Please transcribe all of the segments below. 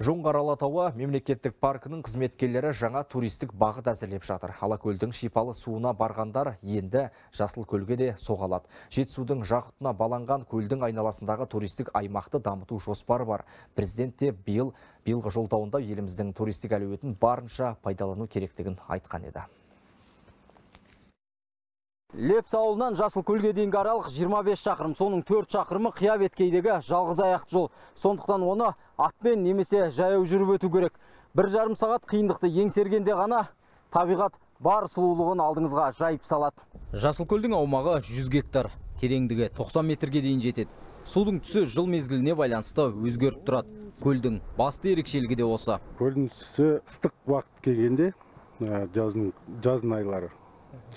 Жоңғар Алатауы мемлекеттік паркінің қызметкерлері жаңа туристік бағыт әзірлеп жатыр. Алакөлдің шипалы суына барғандар енді Жасыл көлге де соғалады. Жетісудың жақұтына баланған көлдің айналасындағы туристік аймақты дамыту жоспары бар. Президент те биылғы жолдауында еліміздің туристік әлеуетін барынша пайдалану керектігін айтқан еді. Лепс ауылынан Жасыл көлге дейінгі аралық 25 шақырым, соның 4 шақырымы қия беткейдегі жалғыз аяқты жол. Сондықтан оны атпен немесе жаяу жүріп өту керек. 1,5 сағат қиындықты еңсергенде ғана табиғат бар сұлулығын алдыңызға жайып салады. Жасыл көлдің аумағы 100 гектар, тереңдігі 90 метрге дейін жетеді. Судың түсі жыл мезгіліне байланысты өзгеріп тұрады. Көлдің басты ерекшелігі де осы. Көлдің түсі ыстық уақыт келгенде, жаздың айлары,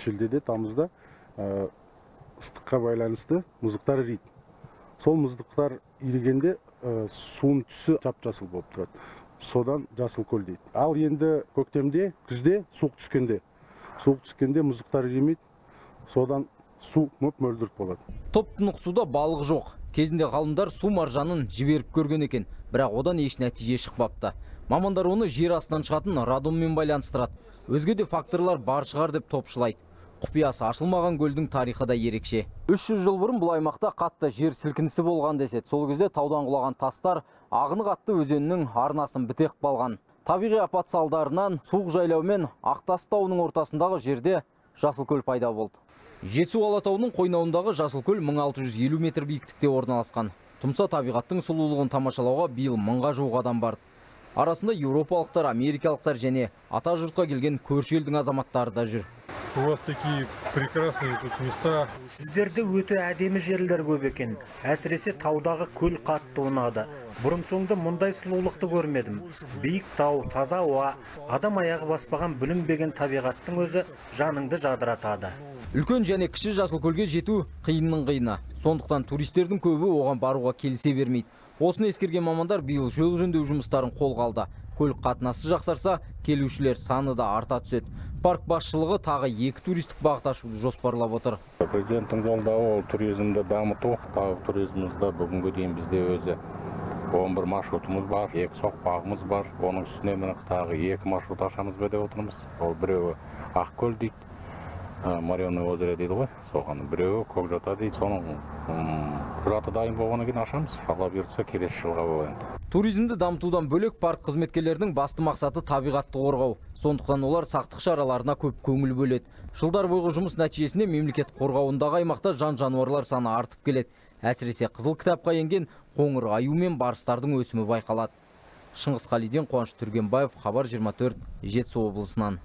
шілдеде, тамызда ыстыққа байланысты мұздықтар ерейді. Сол мұздықтар ерігенде суын түсі жап-жасыл болып тұрады. Содан жасыл көл дейді. Ал енді көктемде, күзде суық түскенде мұздықтар еремейді. Содан су мөп-мөлдір болады. Топ-тұнық суда балық жоқ. Кезінде ғалымдар су маржанын жіберіп көрген екен, бірақ одан еш нәтиже шықпапты. Мамандар оны жер астынан шығатын радонмен байланыстырады. Өзге де факторлар бар шығар деп топшылайды. Құпиясы ашылмаған көлдің тарихы да ерекше. 300 жыл бұрын бұл аймақта қатты жер сілкінісі болған деседі. Сол кезде таудан құлаған тастар ағыны қатты өзеннің арнасын бітеп қалған. Табиғи апат салдарынан суық жайлау мен Ақтас тауының ортасындағы жерде Жасыл көл пайда болды. Жетісу Алатауының қойнауындағы Жасыл көл 1650 метр биіктікте орналасқан. Тұмса табиғаттың сұлулығын тамашалауға биыл 1000-ға жуық адам барды. Арасында еуропалықтар, америкалықтар және ата жұртқа келген көрші елдің азаматтары да жүр. У вас такие прекрасные тут места. Сіздерде өте әдемі жерлер көп екен. Әсіресе таудағы көл қатты ұнады. Бұрын соңды мұндай сұлулықты көрмедім. Биік тау, таза ауа, адам аяғы баспаған бүлінбеген табиғаттың өзі жаныңды жадыратады. Үлкен және кіші Жасыл көлге жету қиынның қиыны. Сондықтан туристердің көбі оған баруға келісе бермейді. Осыны ескерген мамандар биыл жол жөндеу жұмыстарын қолға алды. Көлік қатынасы жақсарса, келушілер саны да арта түседі. Парк басшылығы тағы 2 туристік бағыт ашуды жоспарлап отыр. Президенттің жолдауы ол туризмді дамыту. Тау туризмімізді бүгінгі дейін бізде өзі 11 маршрутымыз бар, 2 соқпағымыз бар. Оның үстіне міне тағы 2 маршрут ашамыз ба деп отырмыз. Ол біреуі Ақкөл дейді, Марионный озеро дейді ғой. Соған біреуі Көкжата дейді. Соның құжаты дайын болғаннан кейін ашамыз. Алла бұйыртса келесі жылға болады. Туризмді дамытудан бөлек парк қызметкерлерінің басты мақсаты табиғатты қорғау. Сондықтан олар сақтық шараларына көп көңіл бөледі. Жылдар бойғы жұмыс нәтижесінде мемлекет қорғауындағы аймақта жан-жануарлар саны артып келеді. Әсіресе қызыл кітапқа енген қоңыр аю мен барыстардың өсімі байқалады. Шыңғыс Қалиден, Қуаныш Түргенбаев, Хабар 24, Жетісу облысынан.